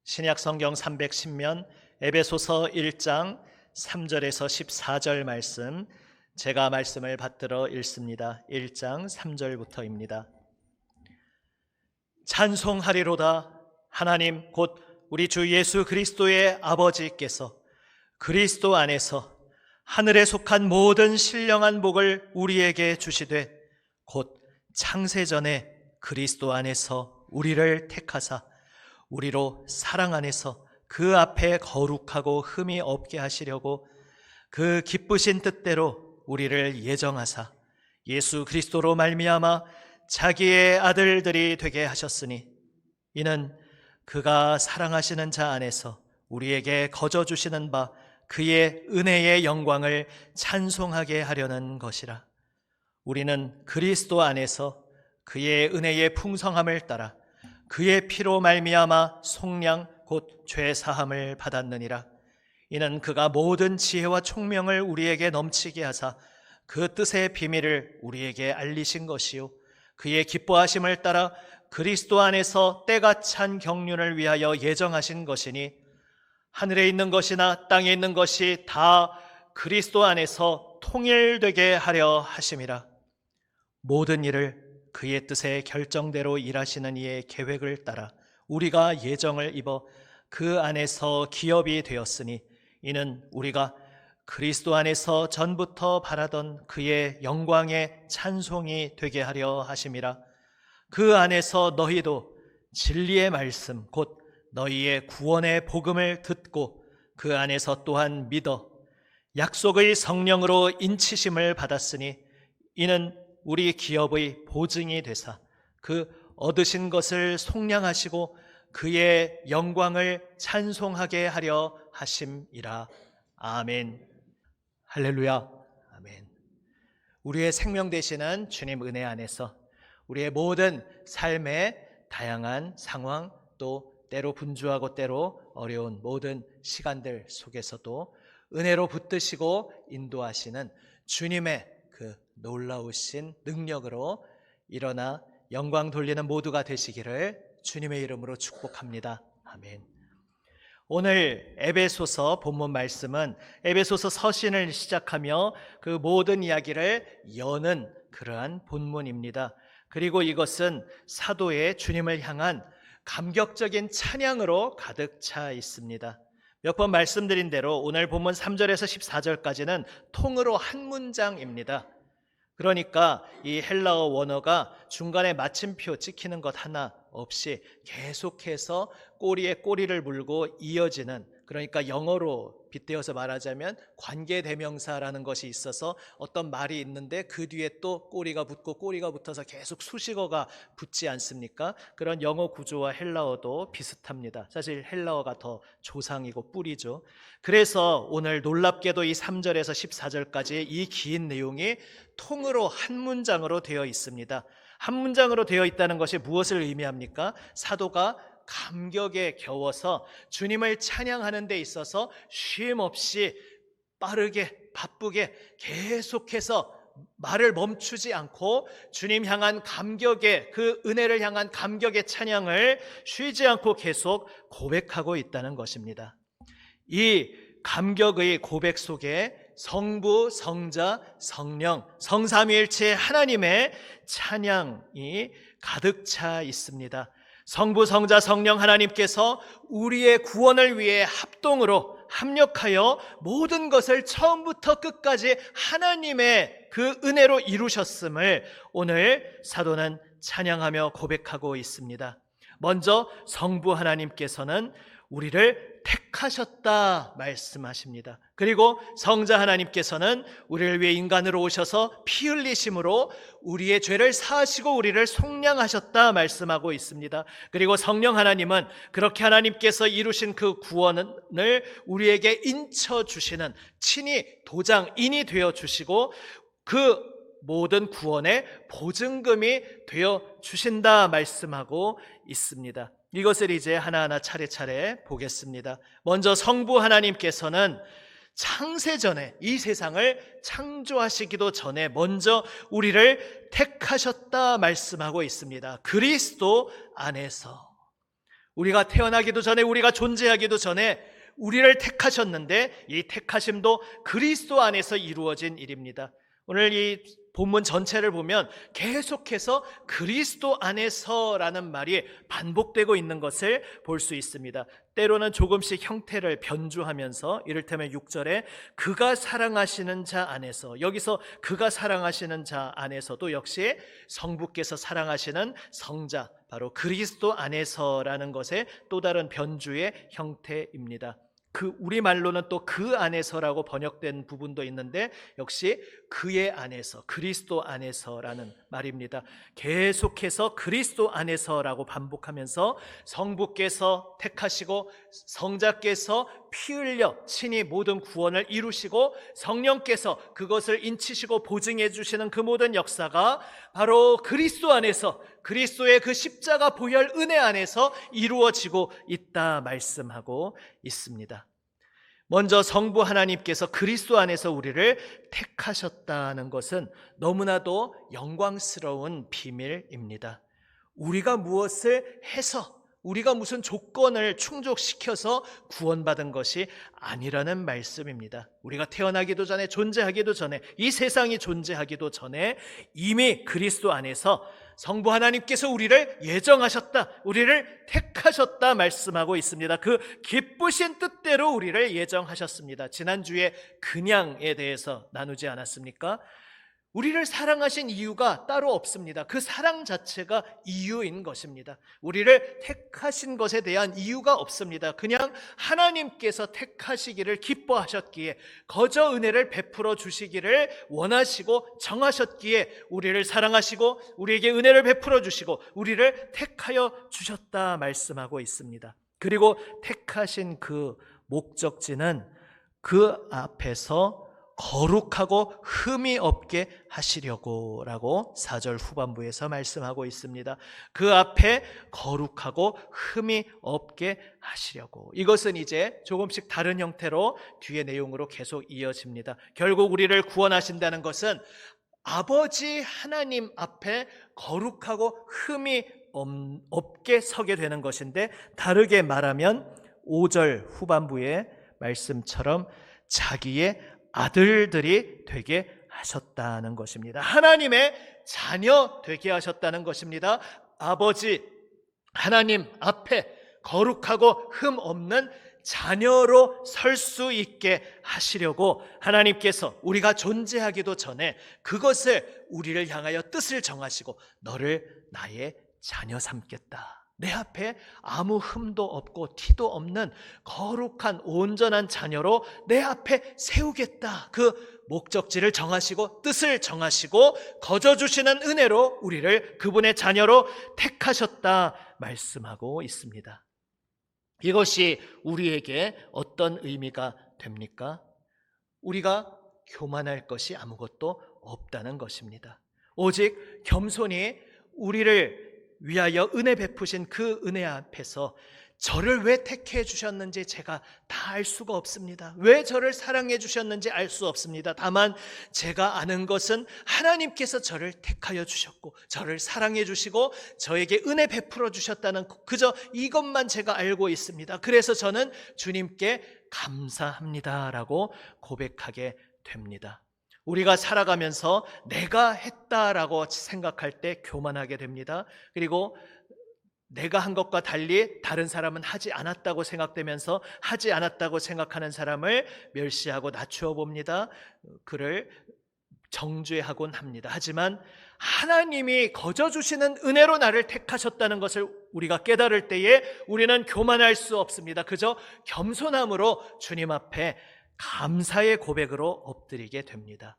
신약 성경 310면 에베소서 1장 3절에서 14절 말씀, 제가 말씀을 받들어 읽습니다. 1장 3절부터입니다. 찬송하리로다. 하나님 곧 우리 주 예수 그리스도의 아버지께서 그리스도 안에서 하늘에 속한 모든 신령한 복을 우리에게 주시되 곧 창세전에 그리스도 안에서 우리를 택하사 우리로 사랑 안에서 그 앞에 거룩하고 흠이 없게 하시려고 그 기쁘신 뜻대로 우리를 예정하사 예수 그리스도로 말미암아 자기의 아들들이 되게 하셨으니 이는 그가 사랑하시는 자 안에서 우리에게 거저 주시는 바 그의 은혜의 영광을 찬송하게 하려는 것이라. 우리는 그리스도 안에서 그의 은혜의 풍성함을 따라 그의 피로 말미암아 속량 곧 죄사함을 받았느니라. 이는 그가 모든 지혜와 총명을 우리에게 넘치게 하사 그 뜻의 비밀을 우리에게 알리신 것이요 그의 기뻐하심을 따라 그리스도 안에서 때가 찬 경륜을 위하여 예정하신 것이니 하늘에 있는 것이나 땅에 있는 것이 다 그리스도 안에서 통일되게 하려 하심이라. 모든 일을 그의 뜻의 결정대로 일하시는 이의 계획을 따라 우리가 예정을 입어 그 안에서 기업이 되었으니 이는 우리가 그리스도 안에서 전부터 바라던 그의 영광의 찬송이 되게 하려 하심이라. 그 안에서 너희도 진리의 말씀 곧 너희의 구원의 복음을 듣고 그 안에서 또한 믿어 약속의 성령으로 인치심을 받았으니 이는 우리 기업의 보증이 되사 그 얻으신 것을 속량하시고 그의 영광을 찬송하게 하려 하심이라. 아멘. 할렐루야. 아멘. 우리의 생명 되시는 주님 은혜 안에서 우리의 모든 삶의 다양한 상황 또 때로 분주하고 때로 어려운 모든 시간들 속에서도 은혜로 붙드시고 인도하시는 주님의 그 놀라우신 능력으로 일어나 영광 돌리는 모두가 되시기를 주님의 이름으로 축복합니다. 아멘. 오늘 에베소서 본문 말씀은 에베소서 서신을 시작하며 그 모든 이야기를 여는 그러한 본문입니다. 그리고 이것은 사도의 주님을 향한 감격적인 찬양으로 가득 차 있습니다. 몇 번 말씀드린 대로 오늘 본문 3절에서 14절까지는 통으로 한 문장입니다. 그러니까 이 헬라어 원어가 중간에 마침표 찍히는 것 하나 없이 계속해서 꼬리에 꼬리를 물고 이어지는, 그러니까 영어로 빗대어서 말하자면 관계대명사라는 것이 있어서 어떤 말이 있는데 그 뒤에 또 꼬리가 붙고 꼬리가 붙어서 계속 수식어가 붙지 않습니까? 그런 영어 구조와 헬라어도 비슷합니다. 사실 헬라어가 더 조상이고 뿌리죠. 그래서 오늘 놀랍게도 이 3절에서 14절까지 이 긴 내용이 통으로 한 문장으로 되어 있습니다. 한 문장으로 되어 있다는 것이 무엇을 의미합니까? 사도가 감격에 겨워서 주님을 찬양하는 데 있어서 쉼 없이 빠르게 바쁘게 계속해서 말을 멈추지 않고 주님 향한 감격의 그 은혜를 향한 감격의 찬양을 쉬지 않고 계속 고백하고 있다는 것입니다. 이 감격의 고백 속에 성부, 성자, 성령, 성삼위일체 하나님의 찬양이 가득 차 있습니다. 성부, 성자, 성령 하나님께서 우리의 구원을 위해 합동으로 합력하여 모든 것을 처음부터 끝까지 하나님의 그 은혜로 이루셨음을 오늘 사도는 찬양하며 고백하고 있습니다. 먼저 성부 하나님께서는 우리를 택하셨다 말씀하십니다. 그리고 성자 하나님께서는 우리를 위해 인간으로 오셔서 피 흘리심으로 우리의 죄를 사하시고 우리를 속량하셨다 말씀하고 있습니다. 그리고 성령 하나님은 그렇게 하나님께서 이루신 그 구원을 우리에게 인쳐주시는 친히 도장인이 되어주시고 그 모든 구원의 보증금이 되어주신다 말씀하고 있습니다. 이것을 이제 하나하나 차례차례 보겠습니다. 먼저 성부 하나님께서는 창세전에 이 세상을 창조하시기도 전에 먼저 우리를 택하셨다 말씀하고 있습니다. 그리스도 안에서 우리가 태어나기도 전에, 우리가 존재하기도 전에 우리를 택하셨는데 이 택하심도 그리스도 안에서 이루어진 일입니다. 오늘 이 본문 전체를 보면 계속해서 그리스도 안에서라는 말이 반복되고 있는 것을 볼 수 있습니다. 때로는 조금씩 형태를 변주하면서, 이를테면 6절에 그가 사랑하시는 자 안에서, 여기서 그가 사랑하시는 자 안에서도 역시 성부께서 사랑하시는 성자, 바로 그리스도 안에서라는 것의 또 다른 변주의 형태입니다. 우리말로는 또 그 안에서라고 번역된 부분도 있는데 역시 그의 안에서, 그리스도 안에서라는 말입니다. 계속해서 그리스도 안에서라고 반복하면서 성부께서 택하시고 성자께서 피 흘려 친히 모든 구원을 이루시고 성령께서 그것을 인치시고 보증해 주시는 그 모든 역사가 바로 그리스도 안에서, 그리스도의 그 십자가 보혈 은혜 안에서 이루어지고 있다 말씀하고 있습니다. 먼저 성부 하나님께서 그리스도 안에서 우리를 택하셨다는 것은 너무나도 영광스러운 비밀입니다. 우리가 무엇을 해서, 우리가 무슨 조건을 충족시켜서 구원받은 것이 아니라는 말씀입니다. 우리가 태어나기도 전에, 존재하기도 전에, 이 세상이 존재하기도 전에 이미 그리스도 안에서 성부 하나님께서 우리를 예정하셨다, 우리를 택하셨다 말씀하고 있습니다. 그 기쁘신 뜻대로 우리를 예정하셨습니다. 지난주에 그냥에 대해서 나누지 않았습니까? 우리를 사랑하신 이유가 따로 없습니다. 그 사랑 자체가 이유인 것입니다. 우리를 택하신 것에 대한 이유가 없습니다. 그냥 하나님께서 택하시기를 기뻐하셨기에, 거저 은혜를 베풀어 주시기를 원하시고 정하셨기에 우리를 사랑하시고 우리에게 은혜를 베풀어 주시고 우리를 택하여 주셨다 말씀하고 있습니다. 그리고 택하신 그 목적지는 그 앞에서 거룩하고 흠이 없게 하시려고 라고 4절 후반부에서 말씀하고 있습니다. 그 앞에 거룩하고 흠이 없게 하시려고. 이것은 이제 조금씩 다른 형태로 뒤의 내용으로 계속 이어집니다. 결국 우리를 구원하신다는 것은 아버지 하나님 앞에 거룩하고 흠이 없게 서게 되는 것인데, 다르게 말하면 5절 후반부의 말씀처럼 자기의 아들들이 되게 하셨다는 것입니다. 하나님의 자녀 되게 하셨다는 것입니다. 아버지 하나님 앞에 거룩하고 흠 없는 자녀로 설 수 있게 하시려고 하나님께서 우리가 존재하기도 전에 그것을 우리를 향하여 뜻을 정하시고 너를 나의 자녀 삼겠다, 내 앞에 아무 흠도 없고 티도 없는 거룩한 온전한 자녀로 내 앞에 세우겠다, 그 목적지를 정하시고 뜻을 정하시고 거저 주시는 은혜로 우리를 그분의 자녀로 택하셨다 말씀하고 있습니다. 이것이 우리에게 어떤 의미가 됩니까? 우리가 교만할 것이 아무것도 없다는 것입니다. 오직 겸손히 우리를 위하여 은혜 베푸신 그 은혜 앞에서 저를 왜 택해 주셨는지 제가 다 알 수가 없습니다. 왜 저를 사랑해 주셨는지 알 수 없습니다. 다만 제가 아는 것은 하나님께서 저를 택하여 주셨고 저를 사랑해 주시고 저에게 은혜 베풀어 주셨다는 그저 이것만 제가 알고 있습니다. 그래서 저는 주님께 감사합니다라고 고백하게 됩니다. 우리가 살아가면서 내가 했다라고 생각할 때 교만하게 됩니다. 그리고 내가 한 것과 달리 다른 사람은 하지 않았다고 생각되면서 하지 않았다고 생각하는 사람을 멸시하고 낮추어 봅니다. 그를 정죄하곤 합니다. 하지만 하나님이 거저 주시는 은혜로 나를 택하셨다는 것을 우리가 깨달을 때에 우리는 교만할 수 없습니다. 그저 겸손함으로 주님 앞에 감사의 고백으로 엎드리게 됩니다.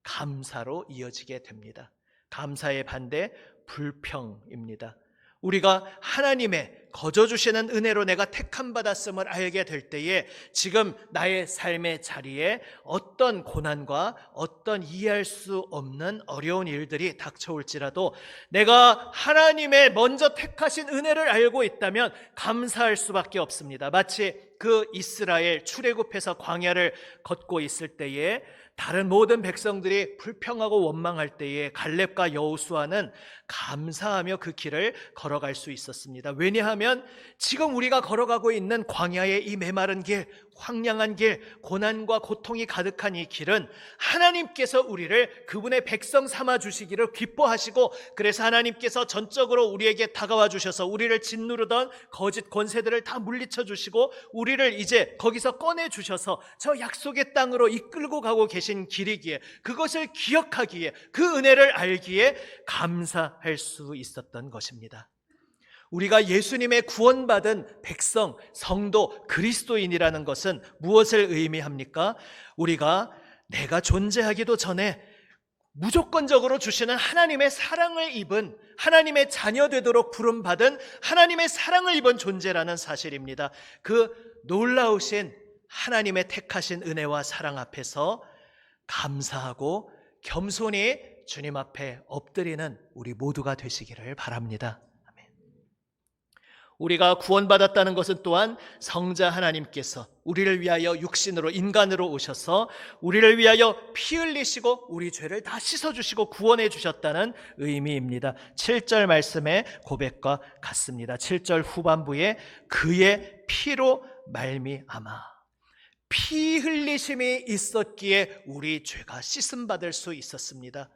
감사로 이어지게 됩니다. 감사의 반대 불평입니다. 우리가 하나님의 거저 주시는 은혜로 내가 택함 받았음을 알게 될 때에 지금 나의 삶의 자리에 어떤 고난과 어떤 이해할 수 없는 어려운 일들이 닥쳐올지라도 내가 하나님의 먼저 택하신 은혜를 알고 있다면 감사할 수밖에 없습니다. 마치 그 이스라엘 출애굽해서 광야를 걷고 있을 때에 다른 모든 백성들이 불평하고 원망할 때에 갈렙과 여호수아는 감사하며 그 길을 걸어갈 수 있었습니다. 왜냐하면 지금 우리가 걸어가고 있는 광야의 이 메마른 길, 황량한 길, 고난과 고통이 가득한 이 길은 하나님께서 우리를 그분의 백성 삼아 주시기를 기뻐하시고, 그래서 하나님께서 전적으로 우리에게 다가와 주셔서 우리를 짓누르던 거짓 권세들을 다 물리쳐 주시고 우리를 이제 거기서 꺼내 주셔서 저 약속의 땅으로 이끌고 가고 계신 길이기에, 그것을 기억하기에, 그 은혜를 알기에 감사할 수 있었던 것입니다. 우리가 예수님의 구원받은 백성, 성도, 그리스도인이라는 것은 무엇을 의미합니까? 우리가 내가 존재하기도 전에 무조건적으로 주시는 하나님의 사랑을 입은, 하나님의 자녀 되도록 부름받은 하나님의 사랑을 입은 존재라는 사실입니다. 그 놀라우신 하나님의 택하신 은혜와 사랑 앞에서 감사하고 겸손히 주님 앞에 엎드리는 우리 모두가 되시기를 바랍니다. 우리가 구원받았다는 것은 또한 성자 하나님께서 우리를 위하여 육신으로, 인간으로 오셔서 우리를 위하여 피 흘리시고 우리 죄를 다 씻어주시고 구원해 주셨다는 의미입니다. 7절 말씀의 고백과 같습니다. 7절 후반부에 그의 피로 말미암아, 피 흘리심이 있었기에 우리 죄가 씻음받을 수 있었습니다.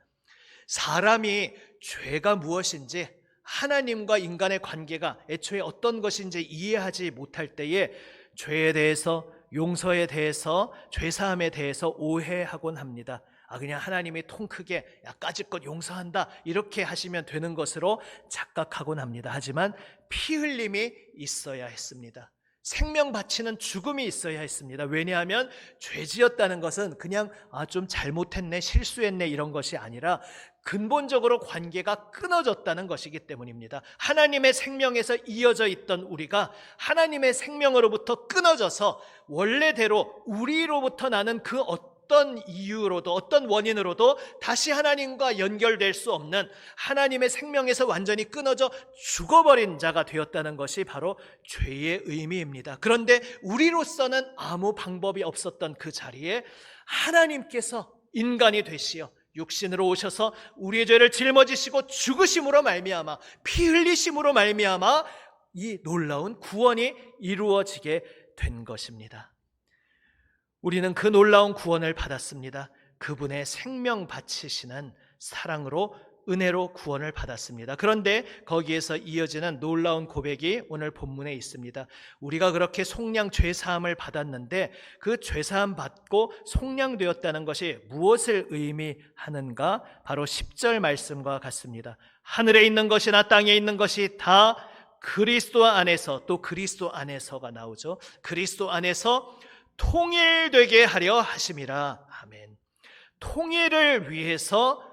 사람이 죄가 무엇인지, 하나님과 인간의 관계가 애초에 어떤 것인지 이해하지 못할 때에 죄에 대해서, 용서에 대해서, 죄사함에 대해서 오해하곤 합니다. 그냥 하나님이 통 크게 까짓것 용서한다 이렇게 하시면 되는 것으로 착각하곤 합니다. 하지만 피 흘림이 있어야 했습니다. 생명 바치는 죽음이 있어야 했습니다. 왜냐하면 죄 지었다는 것은 그냥 좀 잘못했네, 실수했네 이런 것이 아니라 근본적으로 관계가 끊어졌다는 것이기 때문입니다. 하나님의 생명에서 이어져 있던 우리가 하나님의 생명으로부터 끊어져서 원래대로 우리로부터 나는 그 어떤 이유로도, 어떤 원인으로도 다시 하나님과 연결될 수 없는, 하나님의 생명에서 완전히 끊어져 죽어버린 자가 되었다는 것이 바로 죄의 의미입니다. 그런데 우리로서는 아무 방법이 없었던 그 자리에 하나님께서 인간이 되시어 육신으로 오셔서 우리의 죄를 짊어지시고 죽으심으로 말미암아, 피 흘리심으로 말미암아 이 놀라운 구원이 이루어지게 된 것입니다. 우리는 그 놀라운 구원을 받았습니다. 그분의 생명 바치시는 사랑으로, 은혜로 구원을 받았습니다. 그런데 거기에서 이어지는 놀라운 고백이 오늘 본문에 있습니다. 우리가 그렇게 속량 죄사함을 받았는데 그 죄사함 받고 속량되었다는 것이 무엇을 의미하는가? 바로 10절 말씀과 같습니다. 하늘에 있는 것이나 땅에 있는 것이 다 그리스도 안에서, 또 그리스도 안에서가 나오죠. 그리스도 안에서 통일되게 하려 하심이라. 아멘. 통일을 위해서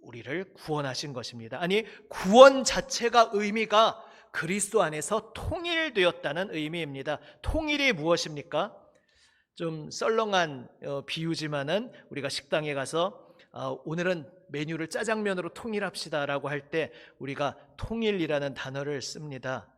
우리를 구원하신 것입니다. 아니, 구원 자체가 의미가 그리스도 안에서 통일되었다는 의미입니다. 통일이 무엇입니까? 좀 썰렁한 비유지만은 우리가 식당에 가서 오늘은 메뉴를 짜장면으로 통일합시다라고 할 때 우리가 통일이라는 단어를 씁니다.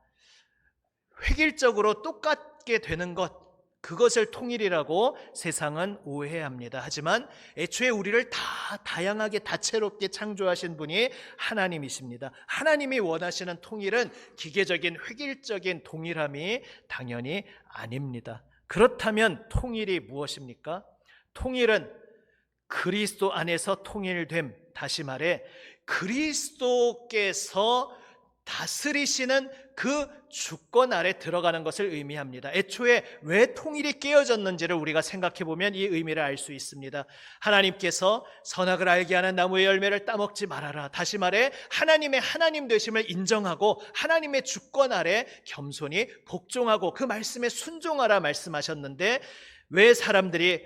획일적으로 똑같게 되는 것, 그것을 통일이라고 세상은 오해합니다. 하지만 애초에 우리를 다 다양하게 다채롭게 창조하신 분이 하나님이십니다. 하나님이 원하시는 통일은 기계적인 획일적인 동일함이 당연히 아닙니다. 그렇다면 통일이 무엇입니까? 통일은 그리스도 안에서 통일됨, 다시 말해 그리스도께서 다스리시는 그 주권 아래 들어가는 것을 의미합니다. 애초에 왜 통일이 깨어졌는지를 우리가 생각해 보면 이 의미를 알 수 있습니다. 하나님께서 선악을 알게 하는 나무의 열매를 따먹지 말아라. 다시 말해 하나님의 하나님 되심을 인정하고 하나님의 주권 아래 겸손히 복종하고 그 말씀에 순종하라 말씀하셨는데, 왜 사람들이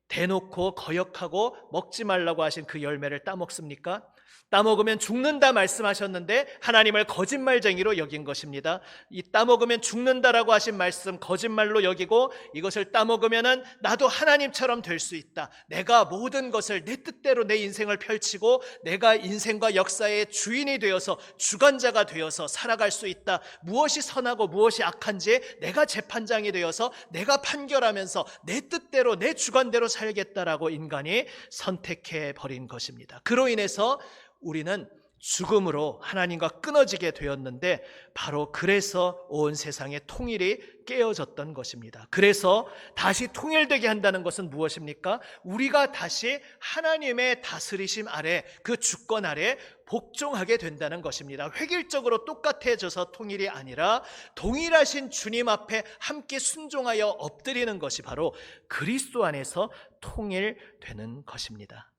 대놓고 거역하고 먹지 말라고 하신 그 열매를 따먹습니까? 따먹으면 죽는다 말씀하셨는데 하나님을 거짓말쟁이로 여긴 것입니다. 이 따먹으면 죽는다라고 하신 말씀 거짓말로 여기고, 이것을 따먹으면은 나도 하나님처럼 될 수 있다, 내가 모든 것을 내 뜻대로 내 인생을 펼치고 내가 인생과 역사의 주인이 되어서 주관자가 되어서 살아갈 수 있다, 무엇이 선하고 무엇이 악한지 내가 재판장이 되어서 내가 판결하면서 내 뜻대로 내 주관대로 살겠다라고 인간이 선택해 버린 것입니다. 그로 인해서 우리는 죽음으로 하나님과 끊어지게 되었는데, 바로 그래서 온 세상의 통일이 깨어졌던 것입니다. 그래서 다시 통일되게 한다는 것은 무엇입니까? 우리가 다시 하나님의 다스리심 아래, 그 주권 아래 복종하게 된다는 것입니다. 획일적으로 똑같아져서 통일이 아니라 동일하신 주님 앞에 함께 순종하여 엎드리는 것이 바로 그리스도 안에서 통일되는 것입니다.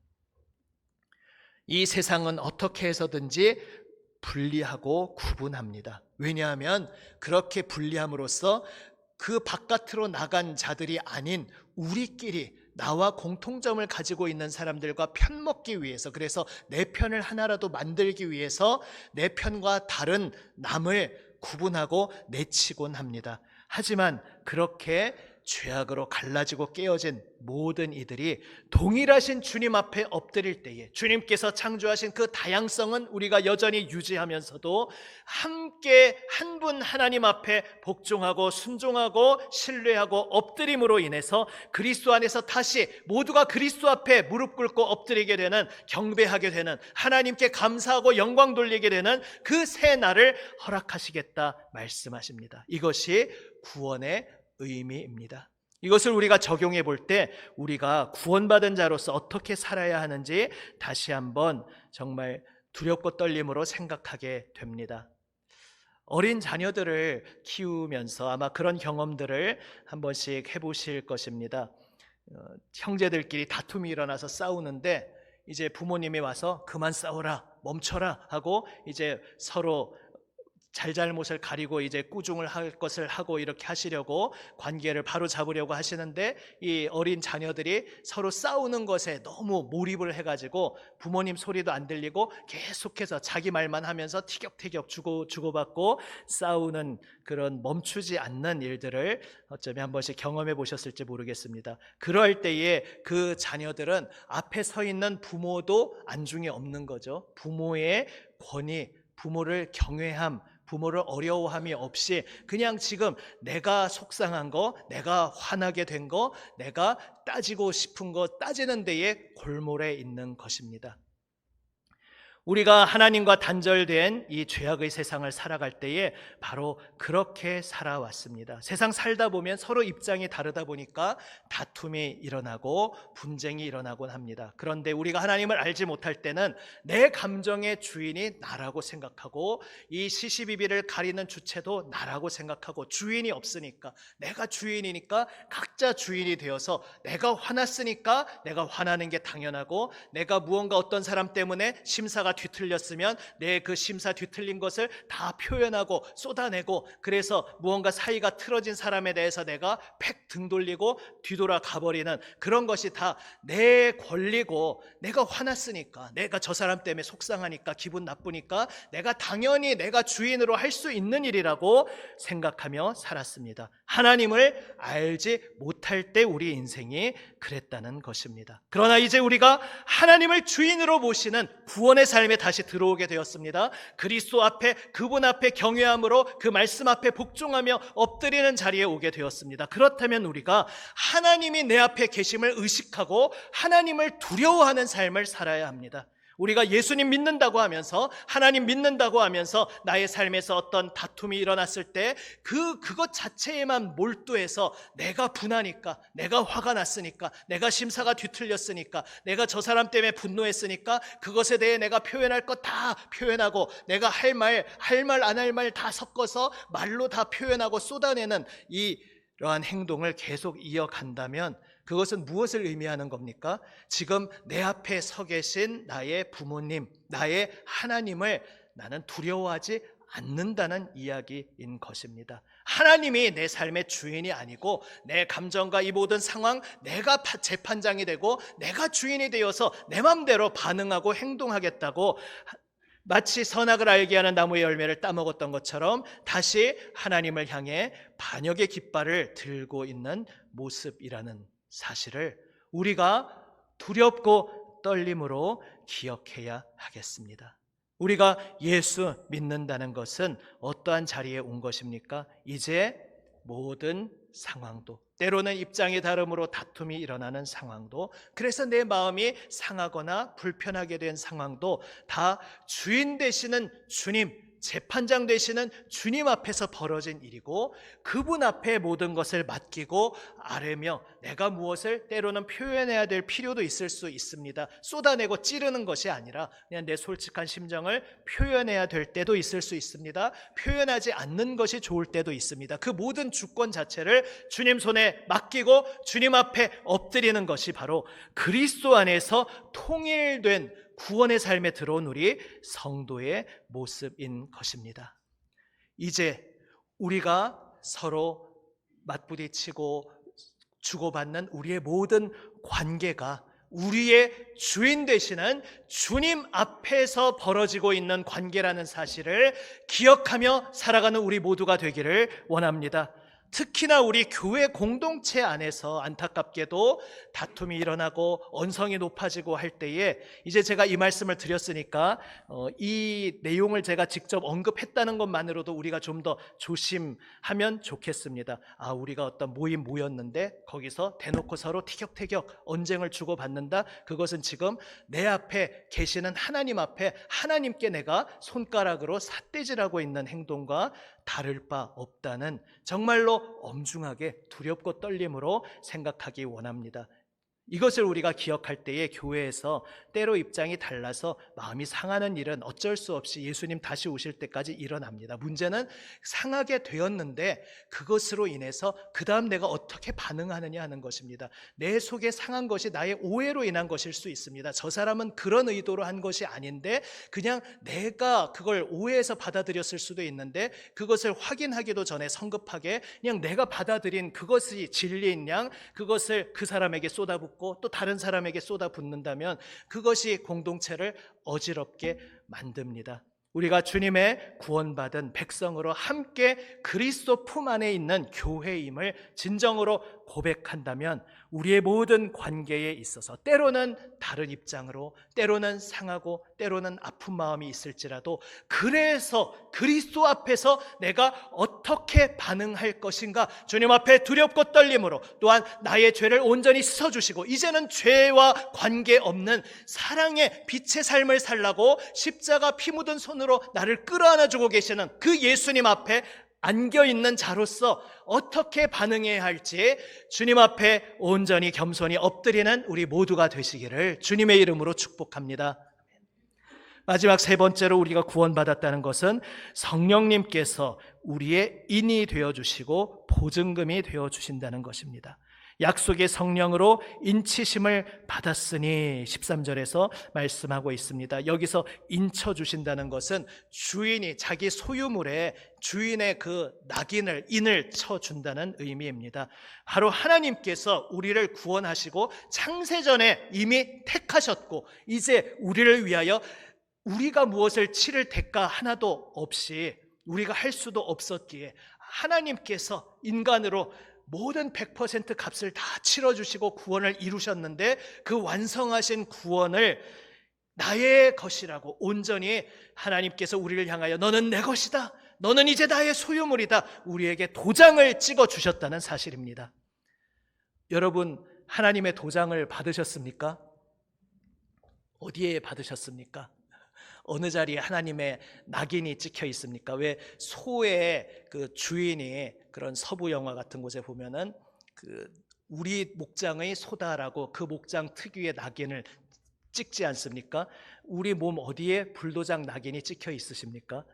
이 세상은 어떻게 해서든지 분리하고 구분합니다. 왜냐하면 그렇게 분리함으로써 그 바깥으로 나간 자들이 아닌 우리끼리, 나와 공통점을 가지고 있는 사람들과 편먹기 위해서, 그래서 내 편을 하나라도 만들기 위해서 내 편과 다른 남을 구분하고 내치곤 합니다. 하지만 그렇게 죄악으로 갈라지고 깨어진 모든 이들이 동일하신 주님 앞에 엎드릴 때에, 주님께서 창조하신 그 다양성은 우리가 여전히 유지하면서도 함께 한 분 하나님 앞에 복종하고 순종하고 신뢰하고 엎드림으로 인해서 그리스도 안에서 다시 모두가 그리스도 앞에 무릎 꿇고 엎드리게 되는, 경배하게 되는, 하나님께 감사하고 영광 돌리게 되는 그 새 날을 허락하시겠다 말씀하십니다. 이것이 구원의 의미입니다. 이것을 우리가 적용해 볼 때 우리가 구원받은 자로서 어떻게 살아야 하는지 다시 한번 정말 두렵고 떨림으로 생각하게 됩니다. 어린 자녀들을 키우면서 아마 그런 경험들을 한 번씩 해보실 것입니다. 형제들끼리 다툼이 일어나서 싸우는데 이제 부모님이 와서 그만 싸워라, 멈춰라 하고 이제 서로 잘잘못을 가리고 이제 꾸중을 할 것을 하고 이렇게 하시려고 관계를 바로 잡으려고 하시는데, 이 어린 자녀들이 서로 싸우는 것에 너무 몰입을 해가지고 부모님 소리도 안 들리고 계속해서 자기 말만 하면서 티격태격 주고받고 싸우는 그런 멈추지 않는 일들을 어쩌면 한 번씩 경험해 보셨을지 모르겠습니다. 그럴 때에 그 자녀들은 앞에 서 있는 부모도 안중에 없는 거죠. 부모의 권위, 부모를 경외함, 부모를 어려워함이 없이 그냥 지금 내가 속상한 거, 내가 화나게 된 거, 내가 따지고 싶은 거 따지는 데에 골몰해 있는 것입니다. 우리가 하나님과 단절된 이 죄악의 세상을 살아갈 때에 바로 그렇게 살아왔습니다. 세상 살다 보면 서로 입장이 다르다 보니까 다툼이 일어나고 분쟁이 일어나곤 합니다. 그런데 우리가 하나님을 알지 못할 때는 내 감정의 주인이 나라고 생각하고, 이 시시비비를 가리는 주체도 나라고 생각하고, 주인이 없으니까, 내가 주인이니까 각자 주인이 되어서, 내가 화났으니까 내가 화나는 게 당연하고, 내가 무언가 어떤 사람 때문에 심사가 뒤틀렸으면 내 그 심사 뒤틀린 것을 다 표현하고 쏟아내고, 그래서 무언가 사이가 틀어진 사람에 대해서 내가 팩 등 돌리고 뒤돌아 가버리는 그런 것이 다 내 권리고, 내가 화났으니까, 내가 저 사람 때문에 속상하니까, 기분 나쁘니까 내가 당연히 내가 주인으로 할 수 있는 일이라고 생각하며 살았습니다. 하나님을 알지 못할 때 우리 인생이 그랬다는 것입니다. 그러나 이제 우리가 하나님을 주인으로 모시는 구원의 삶에 다시 들어오게 되었습니다. 그리스도 앞에, 그분 앞에 경외함으로 그 말씀 앞에 복종하며 엎드리는 자리에 오게 되었습니다. 그렇다면 우리가 하나님이 내 앞에 계심을 의식하고 하나님을 두려워하는 삶을 살아야 합니다. 우리가 예수님 믿는다고 하면서, 하나님 믿는다고 하면서 나의 삶에서 어떤 다툼이 일어났을 때 그것 자체에만 몰두해서 내가 분하니까, 내가 화가 났으니까, 내가 심사가 뒤틀렸으니까, 내가 저 사람 때문에 분노했으니까 그것에 대해 내가 표현할 것 다 표현하고, 내가 할 말 안 할 말 다 섞어서 말로 다 표현하고 쏟아내는 이러한 행동을 계속 이어간다면 그것은 무엇을 의미하는 겁니까? 지금 내 앞에 서 계신 나의 부모님, 나의 하나님을 나는 두려워하지 않는다는 이야기인 것입니다. 하나님이 내 삶의 주인이 아니고 내 감정과 이 모든 상황, 내가 재판장이 되고 내가 주인이 되어서 내 맘대로 반응하고 행동하겠다고 마치 선악을 알게 하는 나무의 열매를 따먹었던 것처럼 다시 하나님을 향해 반역의 깃발을 들고 있는 모습이라는 사실을 우리가 두렵고 떨림으로 기억해야 하겠습니다. 우리가 예수 믿는다는 것은 어떠한 자리에 온 것입니까? 이제 모든 상황도, 때로는 입장이 다름으로 다툼이 일어나는 상황도, 그래서 내 마음이 상하거나 불편하게 된 상황도 다 주인 되시는 주님, 재판장 되시는 주님 앞에서 벌어진 일이고, 그분 앞에 모든 것을 맡기고 아뢰며 내가 무엇을 때로는 표현해야 될 필요도 있을 수 있습니다. 쏟아내고 찌르는 것이 아니라 그냥 내 솔직한 심정을 표현해야 될 때도 있을 수 있습니다. 표현하지 않는 것이 좋을 때도 있습니다. 그 모든 주권 자체를 주님 손에 맡기고 주님 앞에 엎드리는 것이 바로 그리스도 안에서 통일된 구원의 삶에 들어온 우리 성도의 모습인 것입니다. 이제 우리가 서로 맞부딪히고 주고받는 우리의 모든 관계가 우리의 주인 되시는 주님 앞에서 벌어지고 있는 관계라는 사실을 기억하며 살아가는 우리 모두가 되기를 원합니다. 특히나 우리 교회 공동체 안에서 안타깝게도 다툼이 일어나고 언성이 높아지고 할 때에 이제 제가 이 말씀을 드렸으니까 이 내용을 제가 직접 언급했다는 것만으로도 우리가 좀 더 조심하면 좋겠습니다. 우리가 어떤 모였는데 거기서 대놓고 서로 티격태격 언쟁을 주고받는다. 그것은 지금 내 앞에 계시는 하나님 앞에 하나님께 내가 손가락으로 삿대질하고 있는 행동과 다를 바 없다는 정말로 엄중하게 두렵고 떨림으로 생각하기 원합니다. 이것을 우리가 기억할 때에 교회에서 때로 입장이 달라서 마음이 상하는 일은 어쩔 수 없이 예수님 다시 오실 때까지 일어납니다. 문제는 상하게 되었는데 그것으로 인해서 그 다음 내가 어떻게 반응하느냐 하는 것입니다. 내 속에 상한 것이 나의 오해로 인한 것일 수 있습니다. 저 사람은 그런 의도로 한 것이 아닌데 그냥 내가 그걸 오해해서 받아들였을 수도 있는데 그것을 확인하기도 전에 성급하게 그냥 내가 받아들인 그것이 진리인 양 그것을 그 사람에게 쏟아붓고 또 다른 사람에게 쏟아붓는다면 그것이 공동체를 어지럽게 만듭니다. 우리가 주님의 구원받은 백성으로 함께 그리스도 품 안에 있는 교회임을 진정으로 고백한다면 우리의 모든 관계에 있어서 때로는 다른 입장으로 때로는 상하고 때로는 아픈 마음이 있을지라도 그래서 그리스도 앞에서 내가 어떻게 반응할 것인가 주님 앞에 두렵고 떨림으로 또한 나의 죄를 온전히 씻어주시고 이제는 죄와 관계없는 사랑의 빛의 삶을 살라고 십자가 피 묻은 손으로 나를 끌어안아주고 계시는 그 예수님 앞에 안겨있는 자로서 어떻게 반응해야 할지 주님 앞에 온전히 겸손히 엎드리는 우리 모두가 되시기를 주님의 이름으로 축복합니다. 마지막 세 번째로 우리가 구원받았다는 것은 성령님께서 우리의 인이 되어주시고 보증금이 되어주신다는 것입니다. 약속의 성령으로 인치심을 받았으니 13절에서 말씀하고 있습니다. 여기서 인쳐주신다는 것은 주인이 자기 소유물에 주인의 그 낙인을 인을 쳐준다는 의미입니다. 바로 하나님께서 우리를 구원하시고 창세전에 이미 택하셨고 이제 우리를 위하여 우리가 무엇을 치를 대가 하나도 없이 우리가 할 수도 없었기에 하나님께서 인간으로 모든 100% 값을 다 치러주시고 구원을 이루셨는데 그 완성하신 구원을 나의 것이라고 온전히 하나님께서 우리를 향하여 너는 내 것이다, 너는 이제 나의 소유물이다, 우리에게 도장을 찍어주셨다는 사실입니다. 여러분, 하나님의 도장을 받으셨습니까? 어디에 받으셨습니까? 어느 자리에 하나님의 낙인이 찍혀 있습니까? 왜 소의 그 주인이 그런 서부 영화 같은 곳에 보면은 그 우리 목장의 소다라고 그 목장 특유의 낙인을 찍지 않습니까? 우리 몸 어디에 불도장 낙인이 찍혀 있으십니까?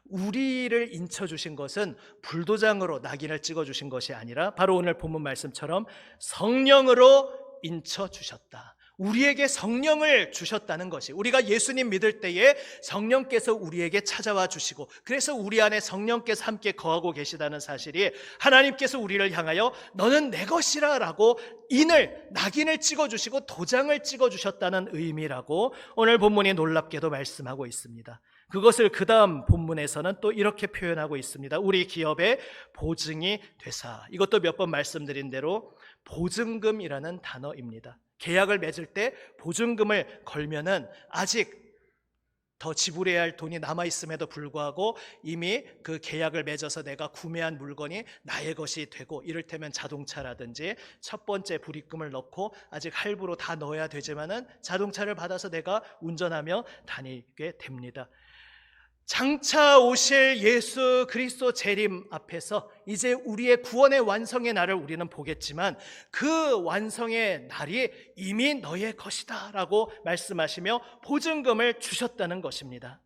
우리를 인쳐주신 것은 불도장으로 낙인을 찍어주신 것이 아니라 바로 오늘 본문 말씀처럼 성령으로 인쳐주셨다. 우리에게 성령을 주셨다는 것이, 우리가 예수님 믿을 때에 성령께서 우리에게 찾아와 주시고, 그래서 우리 안에 성령께서 함께 거하고 계시다는 사실이, 하나님께서 우리를 향하여 너는 내 것이라 라고 낙인을 찍어주시고 도장을 찍어주셨다는 의미라고 오늘 본문이 놀랍게도 말씀하고 있습니다. 그것을 그 다음 본문에서는 또 이렇게 표현하고 있습니다. 우리 기업의 보증이 되사. 이것도 몇 번 말씀드린 대로 보증금이라는 단어입니다. 계약을 맺을 때 보증금을 걸면은 아직 더 지불해야 할 돈이 남아있음에도 불구하고 이미 그 계약을 맺어서 내가 구매한 물건이 나의 것이 되고, 이를테면 자동차라든지 첫 번째 불입금을 넣고 아직 할부로 다 넣어야 되지만은 자동차를 받아서 내가 운전하며 다니게 됩니다. 장차 오실 예수 그리스도 재림 앞에서 이제 우리의 구원의 완성의 날을 우리는 보겠지만, 그 완성의 날이 이미 너의 것이다 라고 말씀하시며 보증금을 주셨다는 것입니다.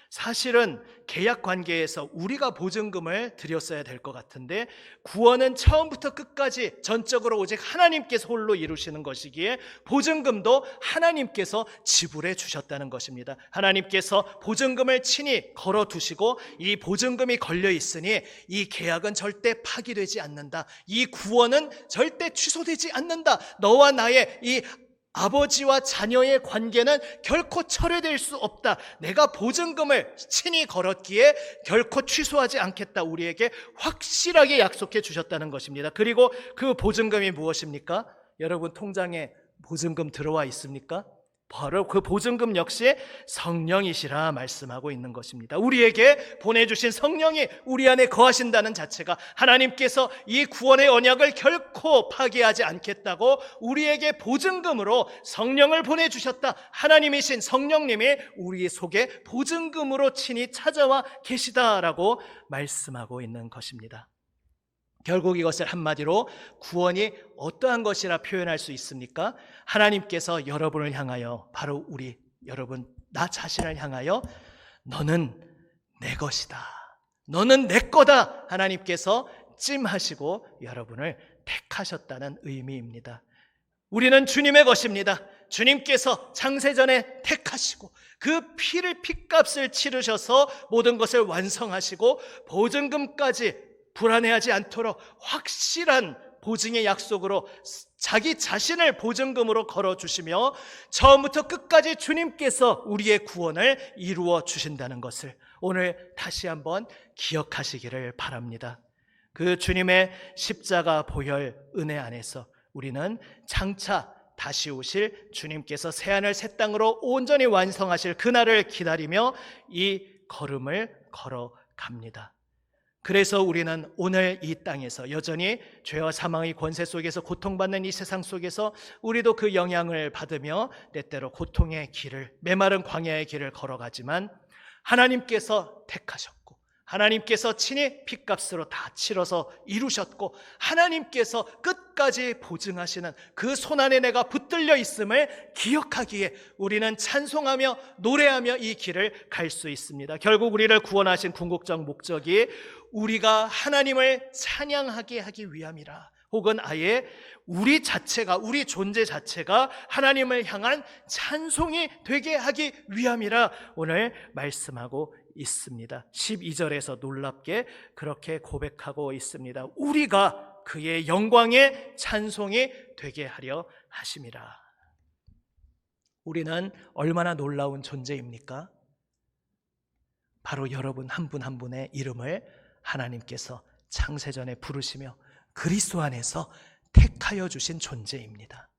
사실은 계약 관계에서 우리가 보증금을 드렸어야 될 것 같은데, 구원은 처음부터 끝까지 전적으로 오직 하나님께서 홀로 이루시는 것이기에 보증금도 하나님께서 지불해 주셨다는 것입니다. 하나님께서 보증금을 친히 걸어두시고, 이 보증금이 걸려 있으니 이 계약은 절대 파기되지 않는다, 이 구원은 절대 취소되지 않는다, 너와 나의 이 아버지와 자녀의 관계는 결코 철회될 수 없다, 내가 보증금을 친히 걸었기에 결코 취소하지 않겠다, 우리에게 확실하게 약속해 주셨다는 것입니다. 그리고 그 보증금이 무엇입니까? 여러분 통장에 보증금 들어와 있습니까? 바로 그 보증금 역시 성령이시라 말씀하고 있는 것입니다. 우리에게 보내주신 성령이 우리 안에 거하신다는 자체가, 하나님께서 이 구원의 언약을 결코 파기하지 않겠다고 우리에게 보증금으로 성령을 보내주셨다, 하나님이신 성령님이 우리 속에 보증금으로 친히 찾아와 계시다라고 말씀하고 있는 것입니다. 결국 이것을 한마디로 구원이 어떠한 것이라 표현할 수 있습니까? 하나님께서 여러분을 향하여, 바로 여러분 나 자신을 향하여 너는 내 것이다, 너는 내 거다, 하나님께서 찜하시고 여러분을 택하셨다는 의미입니다. 우리는 주님의 것입니다. 주님께서 창세전에 택하시고 그 피값을 치르셔서 모든 것을 완성하시고 보증금까지 불안해하지 않도록 확실한 보증의 약속으로 자기 자신을 보증금으로 걸어주시며 처음부터 끝까지 주님께서 우리의 구원을 이루어 주신다는 것을 오늘 다시 한번 기억하시기를 바랍니다. 그 주님의 십자가 보혈 은혜 안에서 우리는 장차 다시 오실 주님께서 새하늘 새 땅으로 온전히 완성하실 그날을 기다리며 이 걸음을 걸어갑니다. 그래서 우리는 오늘 이 땅에서 여전히 죄와 사망의 권세 속에서 고통받는 이 세상 속에서 우리도 그 영향을 받으며 때때로 고통의 길을, 메마른 광야의 길을 걸어가지만, 하나님께서 택하셨고 하나님께서 친히 핏값으로 다 치러서 이루셨고 하나님께서 끝까지 보증하시는 그 손안에 내가 붙들려 있음을 기억하기에 우리는 찬송하며 노래하며 이 길을 갈 수 있습니다. 결국 우리를 구원하신 궁극적 목적이 우리가 하나님을 찬양하게 하기 위함이라, 혹은 아예 우리 자체가, 우리 존재 자체가 하나님을 향한 찬송이 되게 하기 위함이라 오늘 말씀하고 있습니다. 12절에서 놀랍게 그렇게 고백하고 있습니다. 우리가 그의 영광의 찬송이 되게 하려 하심이라. 우리는 얼마나 놀라운 존재입니까? 바로 여러분 한 분 한 분의 이름을 하나님께서 창세전에 부르시며 그리스도 안에서 택하여 주신 존재입니다.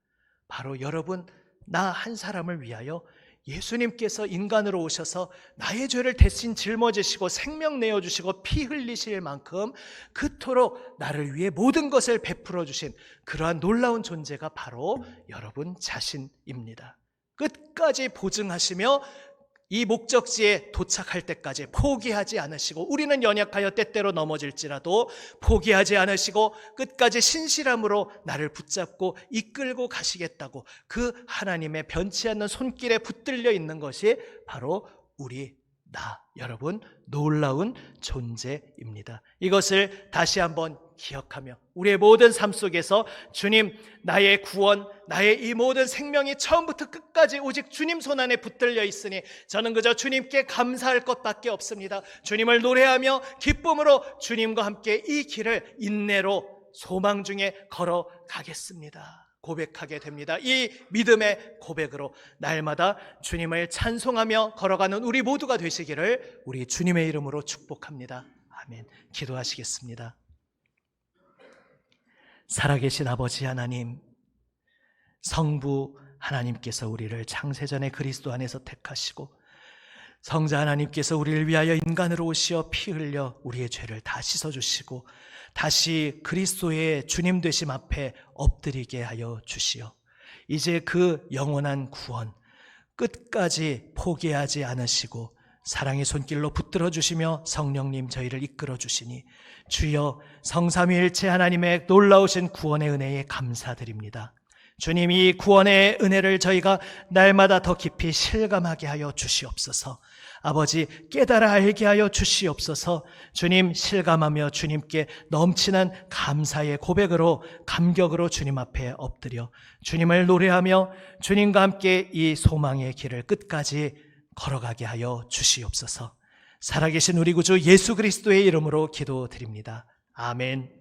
바로 여러분, 나 한 사람을 위하여 예수님께서 인간으로 오셔서 나의 죄를 대신 짊어지시고 생명 내어주시고 피 흘리실 만큼 그토록 나를 위해 모든 것을 베풀어 주신 그러한 놀라운 존재가 바로 여러분 자신입니다. 끝까지 보증하시며 이 목적지에 도착할 때까지 포기하지 않으시고, 우리는 연약하여 때때로 넘어질지라도 포기하지 않으시고 끝까지 신실함으로 나를 붙잡고 이끌고 가시겠다고 그 하나님의 변치 않는 손길에 붙들려 있는 것이 바로 여러분 놀라운 존재입니다. 이것을 다시 한번 기억하며 우리의 모든 삶 속에서 주님, 나의 구원, 나의 이 모든 생명이 처음부터 끝까지 오직 주님 손안에 붙들려 있으니 저는 그저 주님께 감사할 것밖에 없습니다. 주님을 노래하며 기쁨으로 주님과 함께 이 길을 인내로 소망 중에 걸어가겠습니다. 고백하게 됩니다. 이 믿음의 고백으로 날마다 주님을 찬송하며 걸어가는 우리 모두가 되시기를 우리 주님의 이름으로 축복합니다. 아멘. 기도하시겠습니다. 살아계신 아버지 하나님, 성부 하나님께서 우리를 창세전에 그리스도 안에서 택하시고 성자 하나님께서 우리를 위하여 인간으로 오시어 피 흘려 우리의 죄를 다 씻어주시고 다시 그리스도의 주님 되심 앞에 엎드리게 하여 주시어 이제 그 영원한 구원 끝까지 포기하지 않으시고 사랑의 손길로 붙들어 주시며 성령님 저희를 이끌어 주시니 주여 성삼위일체 하나님의 놀라우신 구원의 은혜에 감사드립니다. 주님, 이 구원의 은혜를 저희가 날마다 더 깊이 실감하게 하여 주시옵소서. 아버지, 깨달아 알게 하여 주시옵소서. 주님, 실감하며 주님께 넘치는 감사의 고백으로 감격으로 주님 앞에 엎드려 주님을 노래하며 주님과 함께 이 소망의 길을 끝까지 걸어가게 하여 주시옵소서. 살아계신 우리 구주 예수 그리스도의 이름으로 기도드립니다. 아멘.